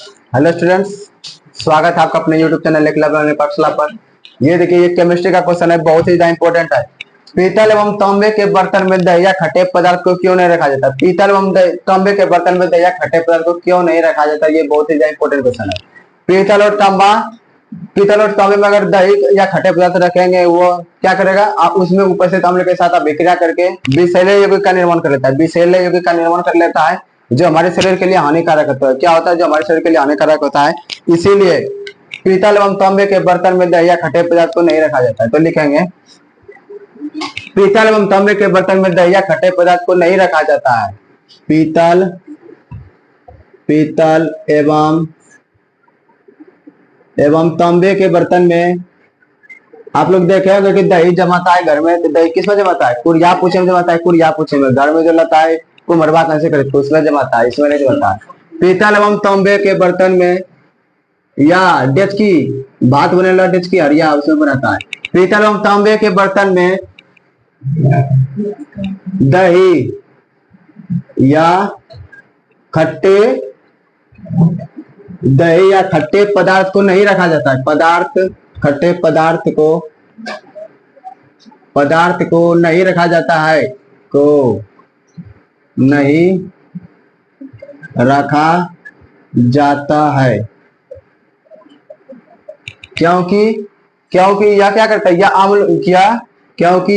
Hello students, स्वागत है आपका अपने यूट्यूब चैनल एकलव्य ऑनलाइन पाठशाला पर। ये देखिए, ये केमिस्ट्री का क्वेश्चन है, बहुत ही ज्यादा इंपॉर्टेंट है। पीतल एवं तांबे के बर्तन में दही या खट्टे पदार्थ को क्यों नहीं रखा जाता? पीतल एवं तांबे के बर्तन में दही या खट्टे पदार्थ को क्यों नहीं रखा जाता? ये बहुत ही ज्यादा इंपॉर्टेंट क्वेश्चन है। पीतल और तांबा, पीतल और तांबे में अगर दही या खट्टे पदार्थ रखेंगे, वो क्या करेगा? आप उसमें उपस्थित अम्ल के साथ अभिक्रिया करके विषैले यौगिक का निर्माण कर लेता है। विषैले यौगिक का निर्माण कर लेता है जो हमारे शरीर के लिए हानिकारक होता है। क्या होता है? जो हमारे शरीर के लिए हानिकारक होता है। इसीलिए पीतल एवं तांबे के बर्तन में दही या खट्टे पदार्थ को नहीं रखा जाता है। तो लिखेंगे, पीतल एवं तांबे के बर्तन में दही या खट्टे पदार्थ को नहीं रखा जाता है। पीतल पीतल एवं तांबे के बर्तन में आप लोग देखे होंगे कि दही जमाता है घर में। तो दही किसमें जमाता है? कुरिया पूछे में जमाता है। कुरिया पूछे में घर में जो लाता है को मरवा कैसे करे तो उसमें जमाता है, इसमें नहीं जमाता है। पीतल एवं तांबे के बर्तन में या डेचकी, भात बने वाला डेचकी हरिया उसमें बनाता है। पीतल एवं तांबे के बर्तन में दही या खट्टे पदार्थ को नहीं रखा जाता है। खट्टे पदार्थ को नहीं रखा जाता है, को नहीं रखा जाता है। क्योंकि यह क्या करता है? यह अम्ल क्या? क्योंकि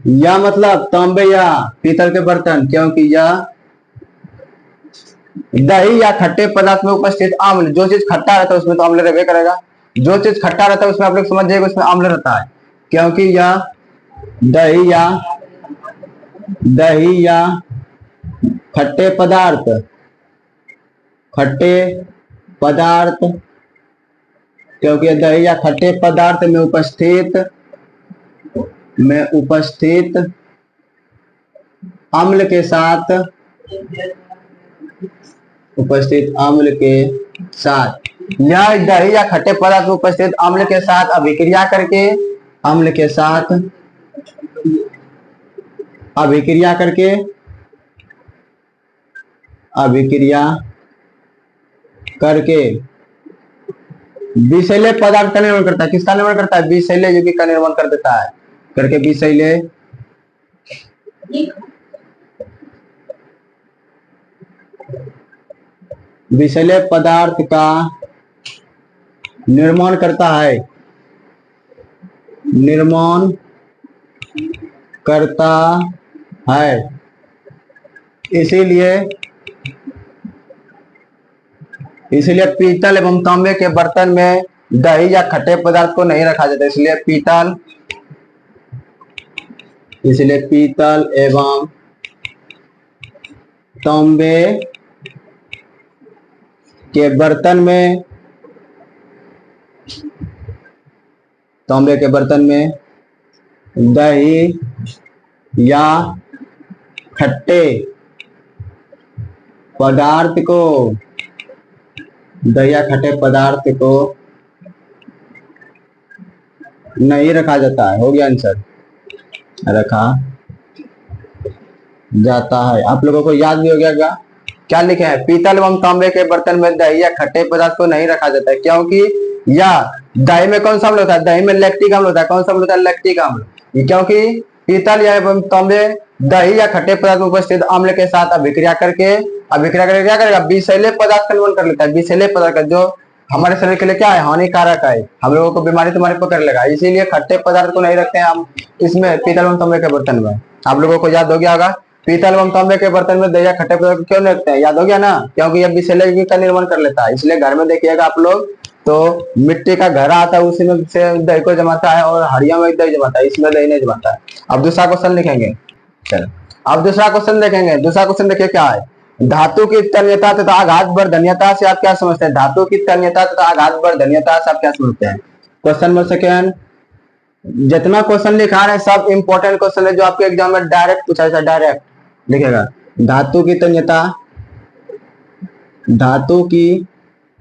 यह मतलब तांबे या पीतल के बर्तन, क्योंकि यह दही या खट्टे पदार्थ में उपस्थित अम्ल, जो चीज खट्टा रहता है उसमें तो अम्ल रहबे करेगा। जो चीज खट्टा रहता है उसमें आप लोग समझ जाइएगा उसमें अम्ल रहता है। क्योंकि यह दही या खट्टे पदार्थ क्योंकि दही या खट्टे पदार्थ में उपस्थित अम्ल के साथ यह दही या खट्टे पदार्थ में उपस्थित अम्ल के साथ अभिक्रिया करके विषैले पदार्थ का निर्माण करता है। किसका निर्माण करता है? विषैले यौगिक का निर्माण कर देता है। करके विषैले पदार्थ का निर्माण करता है। इसीलिए पीतल एवं तांबे के बर्तन में दही या खट्टे पदार्थ को नहीं रखा जाता। इसलिए पीतल एवं तांबे के बर्तन में दही या खट्टे पदार्थ को नहीं रखा जाता है। हो गया आंसर, रखा जाता है। आप लोगों को याद भी हो गया क्या लिखे हैं? पीतल एवं तांबे के बर्तन में दही या खट्टे पदार्थ को नहीं रखा जाता है क्योंकि या दही में कौन सा अम्ल होता है? दही में लैक्टिक अम्ल होता है। कौन सा अम्ल होता है? लैक्टिक अम्ल। क्योंकि पीतल या एवं तांबे दही या खट्टे पदार्थ में उपस्थित अम्ल के साथ अभिक्रिया करके क्या करेगा? विषैले पदार्थ का निर्माण कर लेता है। विषैले पदार्थ का जो हमारे शरीर के लिए क्या है? हानिकारक है। हम लोगों को बीमारी पकड़ लेगा। इसीलिए खट्टे पदार्थ को नहीं रखते हैं हम इसमें, पीतल एवं तांबे के बर्तन में। आप लोगों को याद हो गया होगा, पीतल एवं तांबे के बर्तन में दही या खट्टे पदार्थ क्यों नहीं रखते हैं? याद हो गया ना? क्योंकि यह विषैले यौगिक का निर्माण कर लेता है। इसलिए घर में देखिएगा आप लोग, तो मिट्टी का घर आता है, उसी में से दही को जमाता है और हड़िया में दही जमाता है, इसमें दही नहीं जमाता है। अब दूसरा क्वेश्चन लिखेंगे। चलो अब दूसरा क्वेश्चन देखेंगे। दूसरा क्वेश्चन देखिए क्या है? धातु की तन्यता तथा आघात वर्धनीयता से आप क्या समझते हैं? धातु की तन्यता तथा आघात वर्धनीयता से आप क्या समझते हैं? Question number second. जितना क्वेश्चन लिखा है सब इंपॉर्टेंट क्वेश्चन है जो आपके एग्जाम में डायरेक्ट पूछा जाता है। डायरेक्ट लिखेगा, धातु की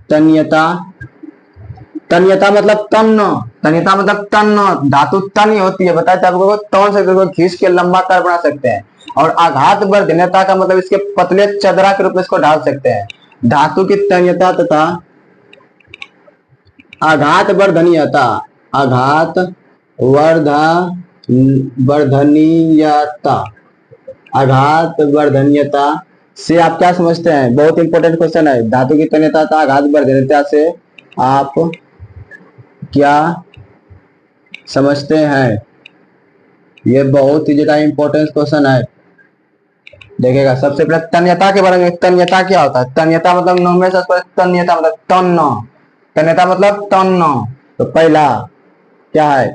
तन्यता तन्यता मतलब तन्न, तन्यता मतलब तन्न, धातु तन होती है, बताया आपको, तौन से खींच के लंबा तार बना सकते हैं। और आघात वर्धन्यता का मतलब इसके पतले चदरा के रूप में इसको ढाल सकते हैं। धातु की तन्यता तथा आघात वर्धनीयता, आघात वर्धनीयता, आघात वर्धनीयता से आप क्या समझते हैं? बहुत इंपॉर्टेंट क्वेश्चन है। धातु की तन्यता तथा आघात वर्धनीयता से आप क्या समझते हैं? ये बहुत ही ज्यादा इंपॉर्टेंट क्वेश्चन है। देखिएगा, सबसे पहले तन्यता के बारे में। तन्यता क्या होता है? तन्यता मतलब नॉर्मल से तन्यता मतलब तन्न, तन्यता मतलब तन्न। तो पहला क्या है?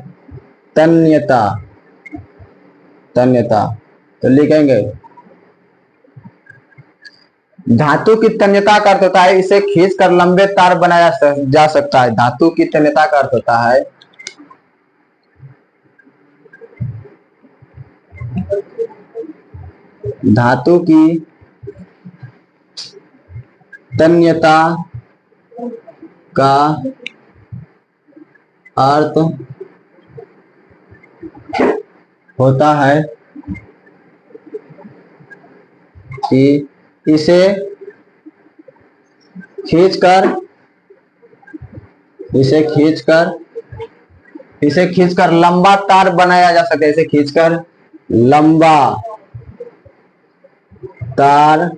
तन्यता, तन्यता तो लिखेंगे धातु की तन्यता का अर्थ होता है इसे खींचकर लंबे तार बनाया जा सकता है। धातु की तन्यता का अर्थ होता है धातु की तन्यता का अर्थ होता है कि इसे खींचकर लंबा तार बनाया जा सकता है। इसे खींचकर लंबा तार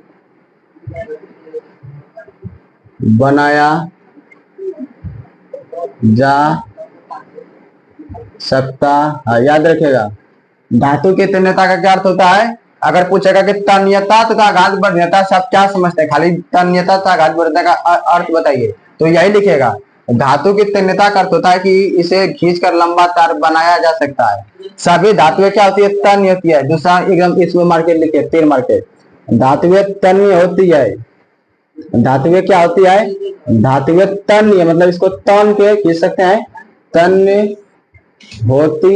बनाया जा सकता है। याद रखिएगा, धातु की तन्यता का क्या अर्थ होता है? अगर पूछेगा कि तन्यता तथा आघात वर्धनीयता से आप क्या समझते हैं, खाली तन्यता तथा आघात वर्धनीयता का अर्थ बताइए, तो यही लिखेगा। धातु की तन्यता का अर्थ होता है कि इसे खींचकर लंबा तार बनाया जा सकता है। सभी धातुएं क्या होती है? तन्य होती है। दूसरा एकदम इसमें मार्केट लिखिए, 3 मार्केट। धातुएं तन्य होती है। धातुएं क्या होती है? धातुएं तन्य मतलब इसको तन के खींच सकते हैं, तन्य होती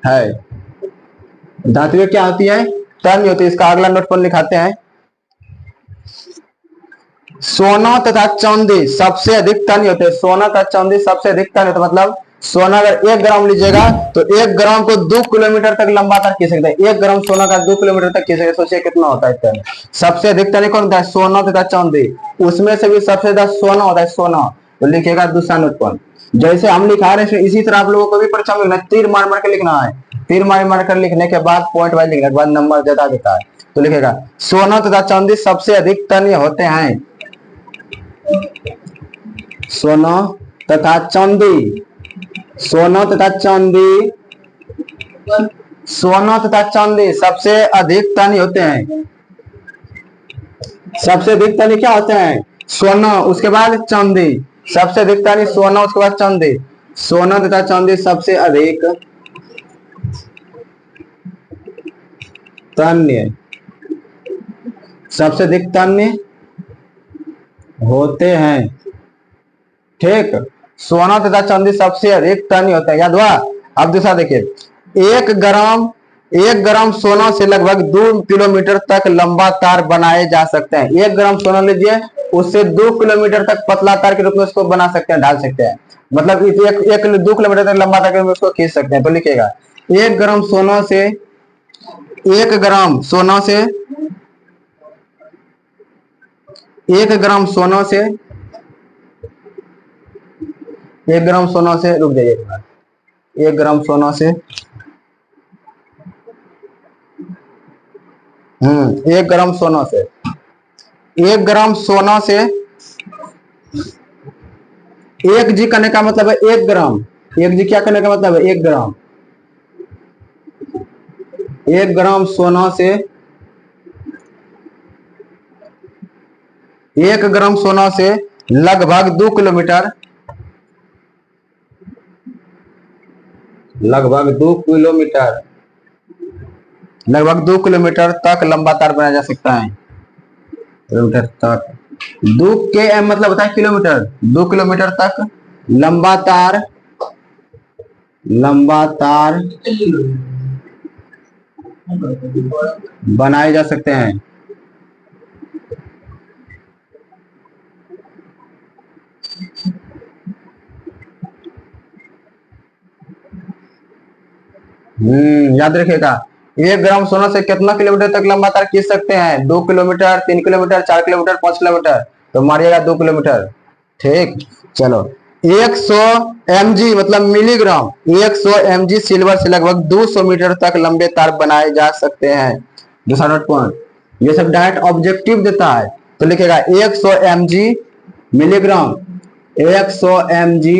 है। धातुएं क्या होती है? तन्य होती है। इसका अगला नोट पर लिखाते हैं, सोना तथा चांदी सबसे अधिक तन्य होते हैं। सोना तथा चांदी सबसे अधिक तन्य होते, मतलब सोना अगर 1 ग्राम लीजिएगा तो 1 ग्राम को 2 किलोमीटर तक लंबा तार खींच सकते हैं। 1 ग्राम सोना का 2 किलोमीटर तक खींच सकते हैं। सोचिए कितना होता है तन्य। सबसे अधिक तन्य कौन होता है? सोना तथा चांदी। उसमें से भी सबसे ज्यादा सोना होता है, सोना। तो लिखिएगा दूसरा नोट पर। जैसे हम लिखा रहे हैं इसी तरह आप लोगों को भी परीक्षा में लिखना, तीर मार मार के लिखना है। तीर मार मार कर लिखने के बाद पॉइंट वाइज लिखने के बाद नंबर ज्यादा देता है। तो लिखेगा सोना तथा चांदी सबसे अधिक तन्य होते हैं। सोना तथा चांदी, सोना तथा चांदी, सोना तथा चांदी सबसे अधिक तन्य होते हैं। सबसे अधिक तन्य क्या होते हैं? सोना, उसके बाद चांदी। सबसे अधिक तन्य सोना, उसके बाद चांदी। सोना तथा चांदी सबसे अधिक तन्य, सबसे अधिक तन्य होते हैं। ठीक, सोना तथा चांदी सबसे अधिक तन्य होता है। याद हुआ? अब दूसरा देखिए, 1 ग्राम सोना से लगभग 2 किलोमीटर तक लंबा तार बनाए जा सकते हैं। 1 ग्राम सोना लीजिए, उससे 2 किलोमीटर तक पतला तार के रूप में उसको बना सकते हैं, ढाल सकते हैं। मतलब 2 किलोमीटर तक लंबा तार के रूप में उसको खींच सकते हैं। तो लिखिएगा 1 ग्राम सोना से 1 ग्राम सोना से 1 ग्राम सोना से 1 ग्राम सोना से, रुक जाइए, 1 ग्राम सोना से 1 ग्राम सोना से 1 ग्राम सोना से 1 जी करने का मतलब है 1 ग्राम। 1 जी क्या करने का मतलब है? 1 ग्राम। 1 ग्राम सोना से 1 ग्राम सोना से लगभग 2 किलोमीटर, लगभग 2 किलोमीटर, लगभग 2 किलोमीटर तक लंबा तार बनाया जा सकता है। किलोमीटर तक, 2 के एम मतलब होता है किलोमीटर। 2 किलोमीटर तक लंबा तार, लंबा तार बनाए जा सकते हैं। याद रखिएगा। 1 ग्राम सोना से कितना किलोमीटर तक लंबा तार खींच सकते हैं? 2 किलोमीटर, 3 किलोमीटर, 4 किलोमीटर, 5 किलोमीटर। तो मारिएगा 2 किलोमीटर। ठीक, चलो। 100 mg मतलब मिलीग्राम, 100 mg सिल्वर से लगभग 200 मीटर तक लंबे तार बनाए जा सकते हैं। दूसरा नोट पॉइंट, ये सब डायरेक्ट ऑब्जेक्टिव देता है। तो लिखेगा 100 mg मिलीग्राम, 100 mg,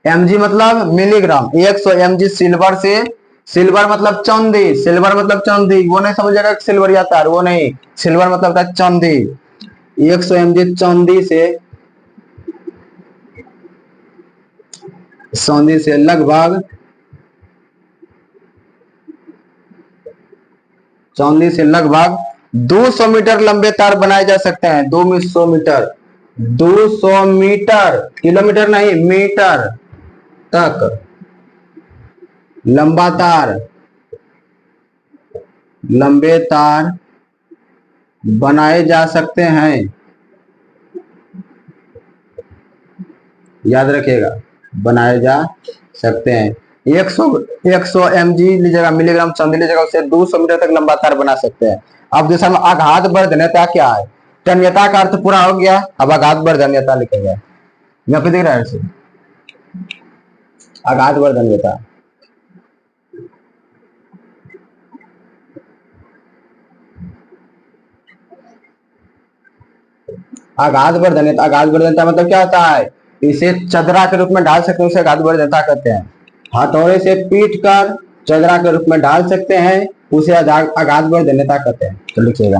mg मतलब मिलीग्राम, 100 mg सिल्वर से, सिल्वर मतलब चांदी, सिल्वर मतलब चांदी, वो नहीं समझेगा सिल्वरिया तार, वो नहीं, सिल्वर मतलब था चांदी। 100 mg चांदी से, चांदी से लगभग, चांदी से लगभग 200 मीटर लंबे तार बनाए जा सकते हैं। 200 मीटर, 200 मीटर, किलोमीटर नहीं, मीटर तक लंबा तार, लंबे तार बनाए जा सकते हैं। याद रखिएगा, बनाए जा सकते हैं। 100 mg लीजिएगा, मिलीग्राम चांदी लीजिएगा, उससे 200 मीटर तक लंबा तार बना सकते हैं। अब दूसरा में आघात वर्धन्यता क्या है? तन्यता का अर्थ पूरा हो गया, अब आघात वर्धन्यता लिखेगा। यहाँ पे दिख रहा है आघात वर्धन्यता। आघात वर्धन्यता, आघात वर्धन्यता मतलब क्या होता है? इसे चदरा के रूप में ढाल सकते हैं, उसे आघात वर्धन्यता कहते हैं। हथौड़े से पीट कर चदरा के रूप में ढाल सकते हैं, उसे आघात वर्धन्यता कहते हैं। तो लिखिएगा,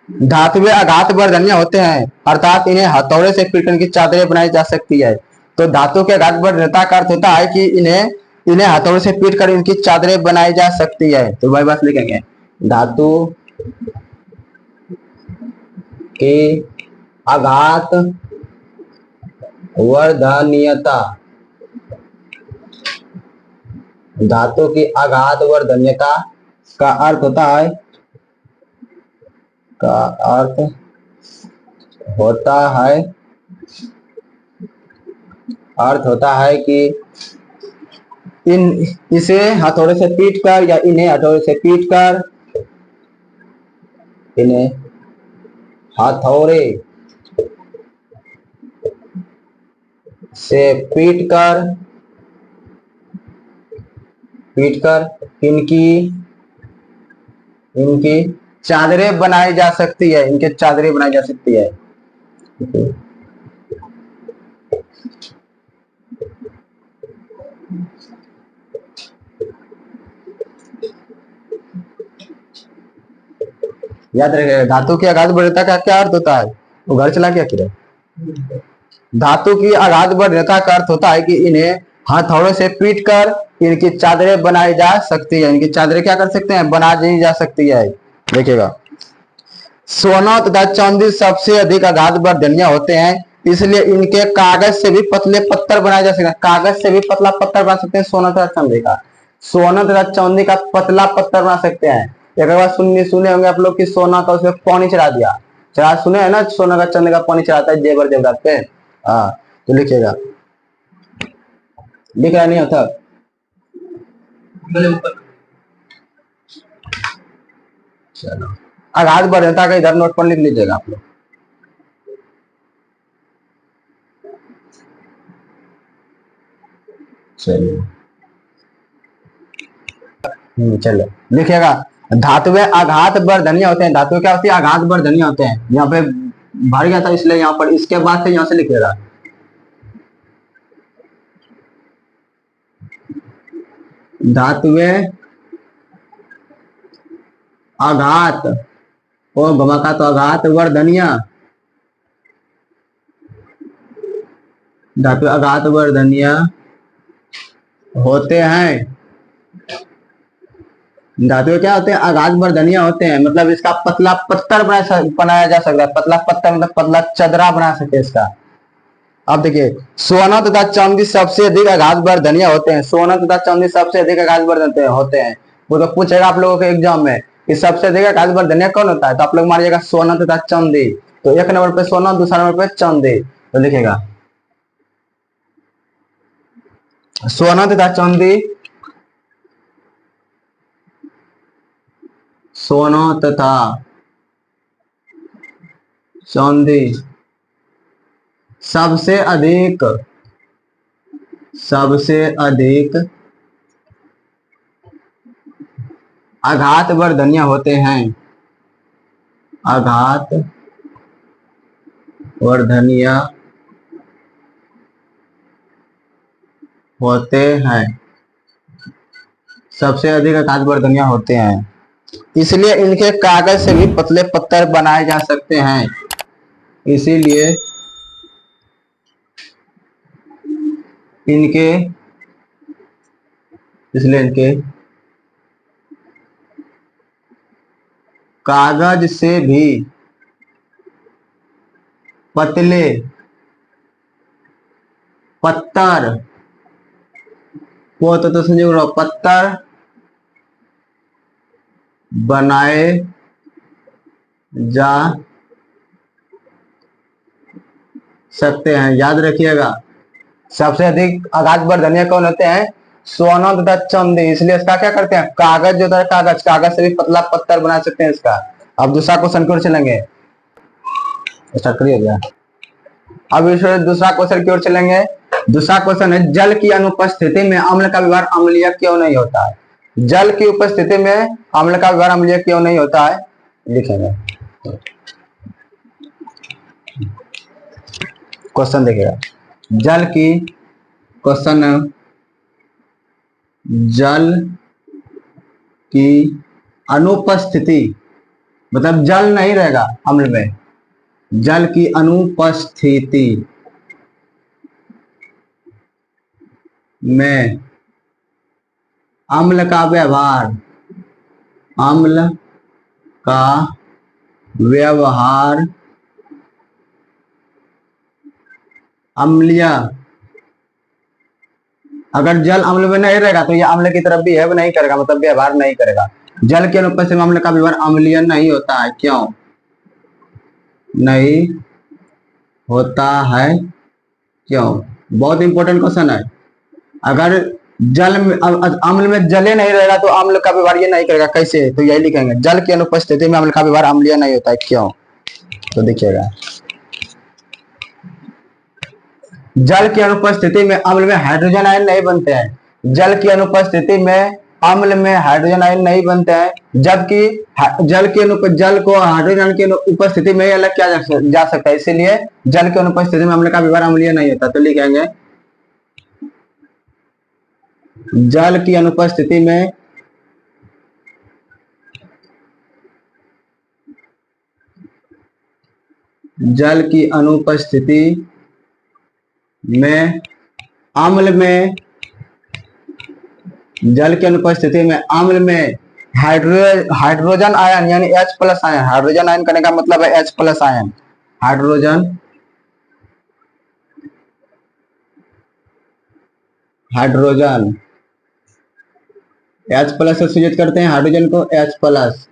धातुएं आघात वर्धनीय होते हैं, अर्थात इन्हें हथौड़े से पीटने की चादरें बनाई जा सकती है। तो धातु के आघात वर्धनीयता का अर्थ होता है कि इन्हें हथौड़े से पीट कर इनकी चादरें बनाई जा सकती है। तो वही बात लिखेंगे, धातु के आघात वर्धनीयता, धातु की आघात वर्धनीयता का अर्थ होता है, का अर्थ होता है, अर्थ होता है कि इसे हथौड़े से पीट कर, या इन्हें हथौड़े से पीट कर, इन्हें हथौड़े से पीट कर इनकी चादरें बनाई जा सकती है, इनके चादरें बनाई जा सकती है। याद रखिएगा, धातु की आघात वर्धनीयता का क्या अर्थ होता है? वो घर चला गया फिर। धातु की आघात वर्धनीयता का अर्थ होता है कि इन्हें हथौड़े से पीट कर इनकी चादरें बनाई जा सकती है। इनकी चादरें क्या कर सकते हैं? बना दी जा सकती है। देखिएगा, सोना तथा चांदी सबसे अधिक आघात वर्धनीय होते हैं, इसलिए इनके कागज से भी पतले पत्थर बनाए जा सकते हैं। कागज से भी पतला पत्थर बना सकते हैं सोना तथा चांदी का। सोना तथा चांदी का पतला पत्थर बना सकते हैं। एक बार सुने होंगे आप लोग कि सोना का उसमें पानी चढ़ा दिया, चढ़ा, सुने है ना, सोना का चांदी का पानी चढ़ाता है जेवर जेवरात पे। हाँ, तो लिखिएगा, लिख रहा नहीं होता। चलो, आघात वर्धनीयता का इधर नोट पर लिख लीजिएगा आप लोग। चलिए, चलो लिखिएगा, धातुएं आघात वर्धनीय होते हैं। धातु क्या होती है? आघात वर्धनीय होते हैं। यहाँ पे भर गया था इसलिए यहाँ पर, इसके बाद से यहाँ से लिखिएगा, धातुएं आघात, और घमा का तो आघात वर्धनीय, धातु आघात वर्धनीय होते हैं। धातु क्या होते हैं? आघात वर्धनीय होते हैं, मतलब इसका पतला पत्थर बनाया जा सकता है। पतला पत्थर मतलब पतला चदरा बना सकते हैं इसका। अब देखिए, सोना तथा चांदी सबसे अधिक आघात वर्धनीय होते हैं। सोना तथा चांदी सबसे अधिक आघात वर्धनीय होते हैं। वो तो पूछेगा आप लोगों के एग्जाम में कि सबसे अधिक आघात वर्धनीय कौन होता है? तो आप लोग मारिएगा सोना तथा चांदी। तो 1 नंबर पे सोना, दूसरा नंबर पे चांदी। तो लिखेगा, सोना तथा चांदी, सोना तथा चांदी सबसे अधिक आघात वर्धनीय होते हैं, आघात वर्धनीय होते हैं, सबसे अधिक आघात वर्धनीय होते हैं, इसलिए इनके कागज से भी पतले पत्थर बनाए जा सकते हैं। इसीलिए इनके कागज से भी पतले पत्थर वो तो संयोग पत्थर बनाए जा सकते हैं। याद रखिएगा, सबसे अधिक आघात वर्धनीय कौन होते हैं? सोना तथा चांदी। इसलिए इसका क्या करते हैं, कागज जो होता है, कागज से भी पतला पत्थर बना सकते हैं इसका। अब दूसरा क्वेश्चन की ओर चलेंगे, स्टार्ट करिए भैया। अब इस दूसरा क्वेश्चन की ओर चलेंगे। दूसरा क्वेश्चन है, जल की अनुपस्थिति में अम्ल का व्यवहार अम्लीय क्यों नहीं होता है? जल की उपस्थिति में अम्ल का व्यवहार अम्लीय क्यों नहीं होता है, लिखेंगे। क्वेश्चन देखिएगा, जल की क्वेश्चन जल की अनुपस्थिति मतलब जल नहीं रहेगा अम्ल में, जल की अनुपस्थिति में अम्ल का व्यवहार अम्लीय। अगर जल अम्ल में नहीं रहेगा तो ये अम्ल की तरफ बिहेव नहीं करेगा, मतलब व्यवहार नहीं करेगा। जल के अनुपस्थिति में अम्ल का व्यवहार अम्लीय नहीं होता है, क्यों नहीं होता है, क्यों? बहुत इंपॉर्टेंट क्वेश्चन है। अगर जल में अम्ल में जले नहीं रहेगा तो अम्ल का व्यवहार ये नहीं करेगा, कैसे? तो यही लिखेंगे, जल की अनुपस्थिति में अम्ल का व्यवहार अम्लीय नहीं होता है, क्यों? तो देखिएगा, जल की अनुपस्थिति में अम्ल में हाइड्रोजन आयन नहीं बनते हैं। जल की अनुपस्थिति में अम्ल में हाइड्रोजन आयन नहीं बनते हैं, जबकि जल को हाइड्रोजन की उपस्थिति में अलग किया जा सकता है। इसीलिए जल की अनुपस्थिति में अम्ल का व्यवहार अम्लीय नहीं होता। तो लिखेंगे, जल की अनुपस्थिति में जल की अनुपस्थिति में अम्ल में जल की अनुपस्थिति में अम्ल में हाइड्रोजन आयन यानी H+ आयन, हाइड्रोजन आयन करने का मतलब है H+ आयन, हाइड्रोजन H+ से सूचित करते हैं हाइड्रोजन को H+,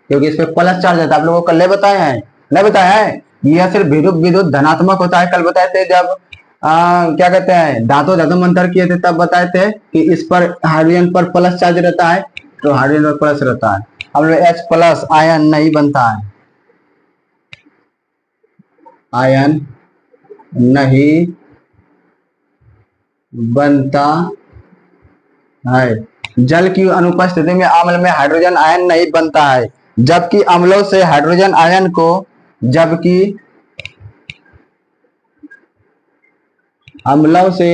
क्योंकि इस पे प्लस चार्ज है। आप लोगों को कल बताए हैं, नहीं बताया है? यह सिर्फ विद्युत धनात्मक होता है। कल बताए थे जब क्या कहते हैं, धातु मंथन किए थे, तब बताए थे कि इस पर हाइड्रोजन पर प्लस चार्ज रहता है, तो हाइड्रोजन पर प्लस रहता है। अब H+ आयन नहीं बनता है, आयन नहीं बनता है। जल की अनुपस्थिति में अम्ल में हाइड्रोजन आयन नहीं बनता है, जबकि अम्लों से हाइड्रोजन आयन को अम्लों से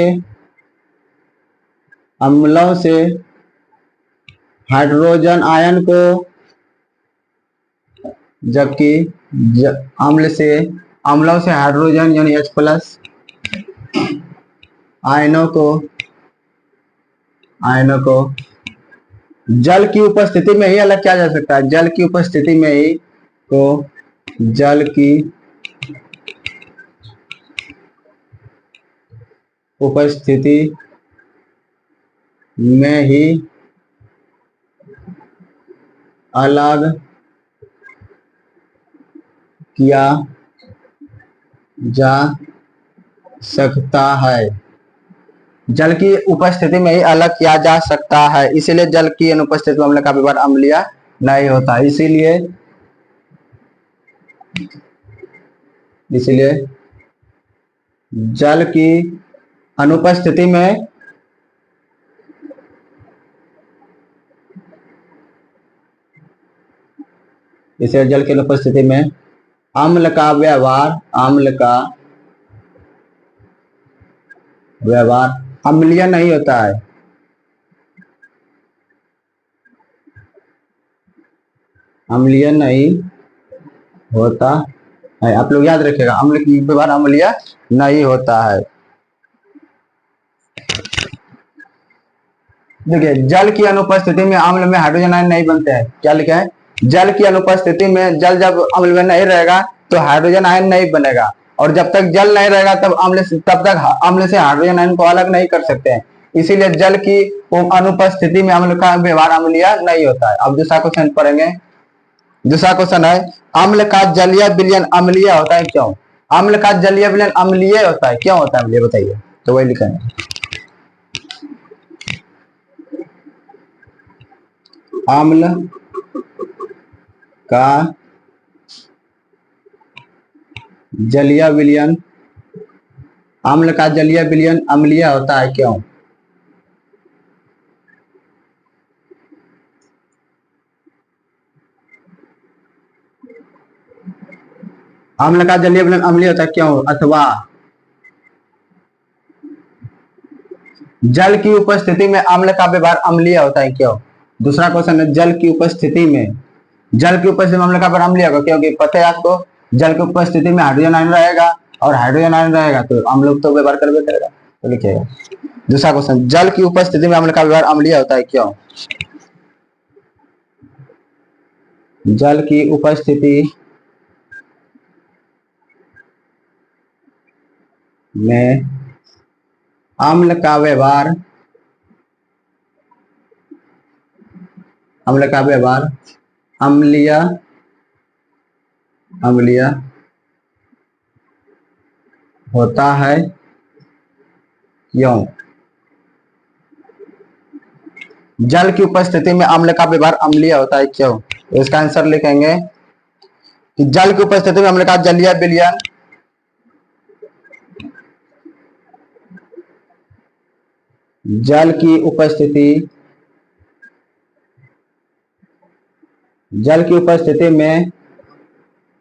हाइड्रोजन आयन को जबकि अम्लों से हाइड्रोजन यानी H+ आयनों को जल की उपस्थिति में ही अलग किया जा सकता है। जल की उपस्थिति में ही जल की उपस्थिति में ही अलग किया जा सकता है। जल की उपस्थिति में ही अलग किया जा सकता है, इसीलिए जल की अनुपस्थिति में अम्ल का व्यवहार अम्लीय नहीं होता। इसीलिए इसलिए जल की अनुपस्थिति में इसे जल की अनुपस्थिति में अम्ल का व्यवहार अम्लीय नहीं होता है। अम्लीय नहीं होता है, आप लोग याद रखिएगा, अम्ल की व्यवहार अम्लीय नहीं होता है। देखिए, जल की अनुपस्थिति में अम्ल में हाइड्रोजन आयन नहीं बनते हैं। क्या लिखा है? जल की अनुपस्थिति में, जल जब अम्ल में नहीं रहेगा तो हाइड्रोजन आयन नहीं बनेगा, और जब तक जल नहीं रहेगा तब तक अम्ल से हाइड्रोजन आयन को अलग नहीं कर सकते हैं। इसीलिए जल की अनुपस्थिति में अम्ल का व्यवहार अम्लीय नहीं होता है। अब दूसरा क्वेश्चन पढ़ेंगे। दूसरा क्वेश्चन है, अम्ल का जलीय विलयन अम्लीय होता है क्यों? अम्ल का जलीय विलयन अम्लीय होता है, क्यों होता है अम्लीय, बताइए। तो वही लिखेंगे, अम्ल का जलीय विलयन अम्लीय होता है क्यों? अम्ल का जलीय विलयन अम्लीय होता है क्यों? अथवा जल की उपस्थिति में अम्ल का व्यवहार अम्लीय होता है क्यों? दूसरा क्वेश्चन है, जल की उपस्थिति में अम्ल का व्यवहार अम्लीय होगा क्योंकि पता है आपको, जल की उपस्थिति में हाइड्रोजन आयन रहेगा, और हाइड्रोजन आयन रहेगा तो अम्ल तो व्यवहार करबे करेगा। तो लिखिएगा दूसरा क्वेश्चन, जल की उपस्थिति में अम्ल का व्यवहार अम्लीय होता है क्यों? जल की उपस्थिति में अम्ल का व्यवहार अम्लीय होता है क्यों? जल की उपस्थिति में अम्ल का व्यवहार अम्लीय होता है क्यों? इसका आंसर लिखेंगे कि जल की उपस्थिति में अम्ल का जलीय विलयन जल की उपस्थिति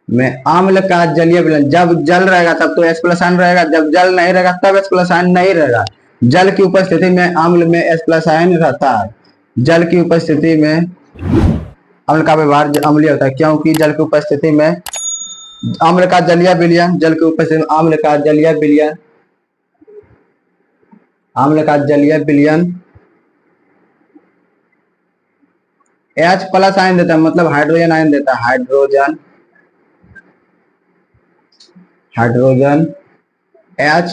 में अम्ल का जलीय विलयन, जब जल रहेगा तब तो H+ आयन रहेगा, जब जल नहीं रहेगा तब H+ आयन नहीं रहेगा। जल की उपस्थिति में अम्ल में H+ आयन रहता है। जल की उपस्थिति में अम्ल का व्यवहार अम्लीय होता है क्योंकि जल की उपस्थिति में अम्ल का जलीय विलयन H+ आयन देता है, मतलब हाइड्रोजन आयन देता है। हाइड्रोजन H+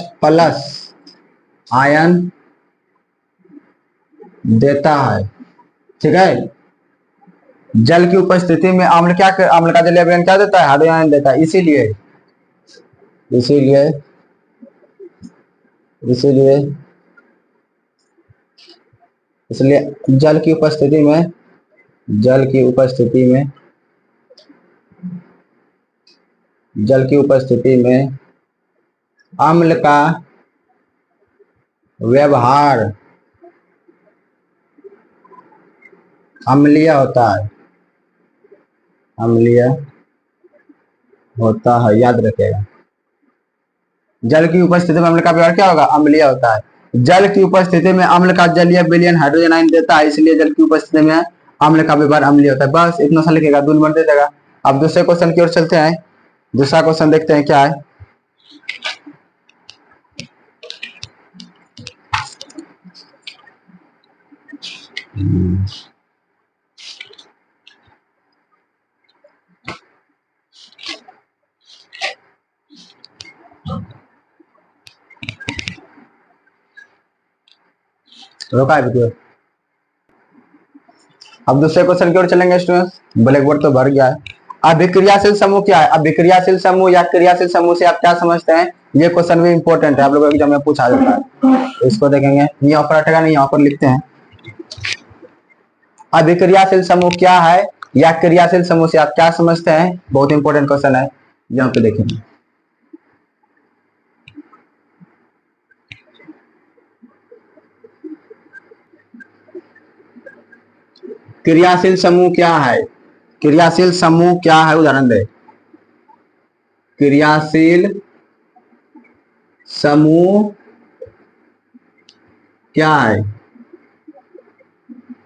आयन देता है, ठीक है। जल की उपस्थिति में अम्ल का जलीय विलयन क्या देता है? हाइड्रोजन आयन देता है। इसीलिए जल की उपस्थिति में अम्ल का व्यवहार अम्लीय होता है, याद रखिएगा। जल की उपस्थिति में अम्ल का व्यवहार क्या होगा? अम्लीय होता है। जल की उपस्थिति में अम्ल का जलीय विलयन हाइड्रोजन आयन देता है, इसलिए जल की उपस्थिति में अम्ल का व्यवहार अम्लीय होता है। बस इतना सा लिखेगा, 2 नंबर दे देगा। अब दूसरे क्वेश्चन की ओर चलते हैं। दूसरा क्वेश्चन देखते हैं क्या है। रोका है वीडियो। अब दूसरे क्वेश्चन की ओर चलेंगे स्टूडेंट्स। ब्लैक बोर्ड तो भर गया है। अभिक्रियाशील समूह क्या है? अभिक्रियाशील समूह या क्रियाशील समूह से आप क्या समझते हैं? ये क्वेश्चन भी इंपॉर्टेंट है, आप लोगों एग्जाम में पूछा जाता है। इसको देखेंगे, यहाँ पर हटेगा नहीं, यहाँ पर लिखते हैं अभिक्रियाशील समूह क्या है या क्रियाशील समूह से आप क्या समझते हैं? बहुत इंपॉर्टेंट क्वेश्चन है, यहाँ पे देखेंगे। क्रियाशील समूह क्या है? क्रियाशील समूह क्या है? उदाहरण दे। क्रियाशील समूह क्या है?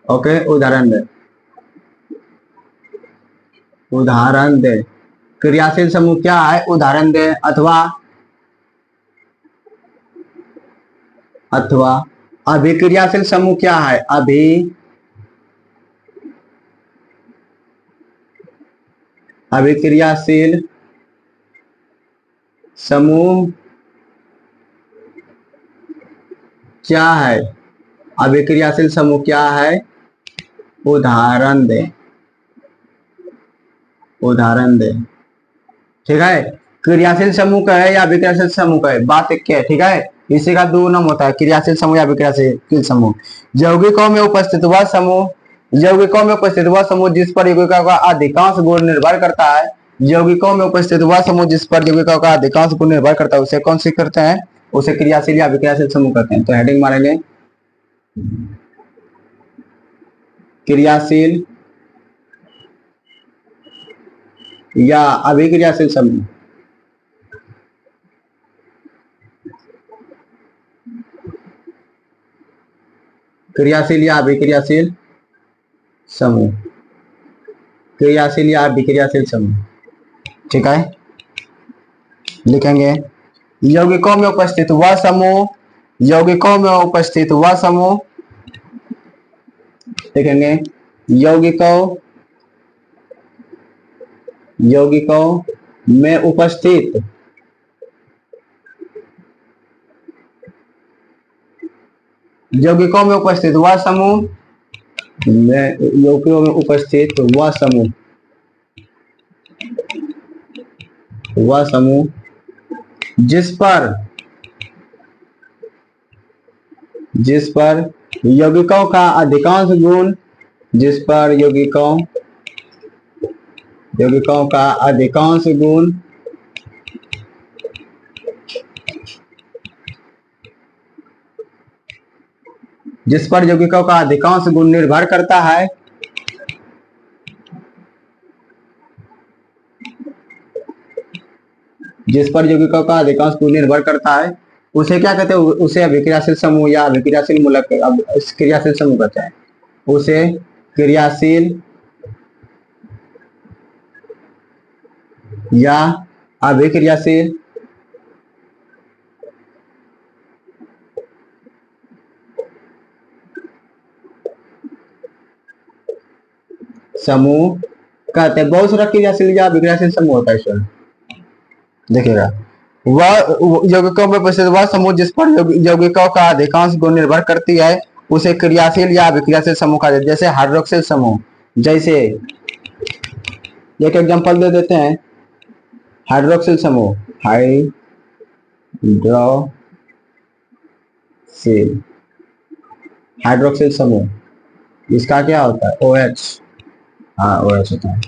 ओके, उदाहरण दे। उदाहरण दे। क्रियाशील समूह क्या है? उदाहरण दे। अथवा अभिक्रियाशील समूह क्या है? अभिक्रियाशील समूह क्या है? अभिक्रियाशील समूह क्या है? उदाहरण दे। उदाहरण दे, ठीक है। क्रियाशील समूह का है या अभिक्रियाशील समूह का है, बात एक है, ठीक है। इसी का दो नाम होता है, क्रियाशील समूह या अभिक्रियाशील समूह। यौगिकों में उपस्थित वह समूह, यौगिकों में उपस्थित वह समूह जिस पर यौगिकों का अधिकांश गुण निर्भर करता है। यौगिकों में उपस्थित वह समूह जिस पर यौगिकों का अधिकांश गुण निर्भर करता है, उसे कौन सी करते हैं? उसे क्रियाशील या अभिक्रियाशील समूह कहते हैं। तो हेडिंग मारेंगे क्रियाशील या अभिक्रियाशील समूह। क्रियाशील या अभिक्रियाशील समूह। क्रियाशील या अभिक्रियाशील समूह, ठीक है। लिखेंगे यौगिकों में उपस्थित वह समूह, यौगिकों में उपस्थित वह समूह, लिखेंगे यौगिकों में उपस्थित यौगिकों में उपस्थित वह समूह, यौगिकों में उपस्थित वह समूह जिस पर यौगिकों का अधिकांश गुण, जिस पर यौगिकों का अधिकांश गुण जिस पर यौगिकों का अधिकांश गुण निर्भर करता है, जिस पर यौगिकों का अधिकांश गुण निर्भर करता है, उसे क्या कहते हैं? उसे अभिक्रियाशील समूह या अभिक्रियाशील मूलक क्रियाशील समूह कहते हैं। उसे क्रियाशील या अभिक्रियाशील समूह कहते हैं। बहुत सारा क्रियाशील या अभिक्रियाशील समूह होता है इसमें, देखिएगा। वह यौगिकों में उपस्थित वह समूह जिस पर यौगिकों का अधिकांश गुण निर्भर करती है, उसे क्रियाशील या अभिक्रियाशील समूह कहा जाता है। जैसे हाइड्रोक्सिल समूह, जैसे एक एग्जांपल दे देते हैं। हाइड्रोक्सिल समूह, हाइड्रोक्सिल समूह, इसका क्या होता है? OH। हाँ, OH होता है,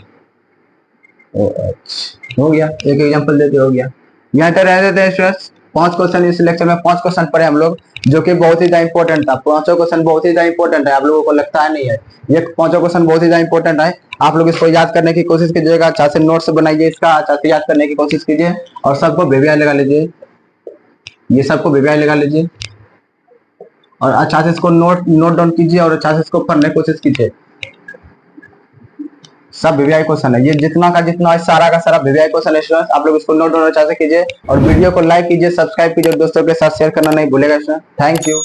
OH। हो गया, एक एग्जांपल देते हो गया। यहाँ तक रह देते हैं स्टूडेंट्स। 5 क्वेश्चन इस लेक्चर में 5 क्वेश्चन पढ़े हम लोग, जो कि बहुत ही ज्यादा इंपॉर्टेंट था। 5 क्वेश्चन बहुत ही ज्यादा इंपॉर्टेंट है, आप लोगों को लगता है नहीं है? ये 5 क्वेश्चन बहुत ही ज्यादा इंपॉर्टेंट है। आप लोग इसको याद करने की कोशिश कीजिएगा, अच्छा से नोट्स बनाइए, इसका अच्छा से याद करने की कोशिश कीजिए और सबको वीवीआई लगा लीजिए। ये सबको वीवीआई लगा लीजिए और अच्छा से इसको नोट डाउन कीजिए और अच्छा से इसको पढ़ने की कोशिश कीजिए। सब वीवीआई क्वेश्चन है, ये जितना का जितना है सारा का सारा वीवीआई क्वेश्चन है स्टूडेंट्स। आप लोग इसको नोट डाउन अच्छा से कीजिए और वीडियो को लाइक कीजिए, सब्सक्राइब कीजिए, दोस्तों के साथ शेयर करना नहीं भूलेगा स्टूडेंट। Thank you.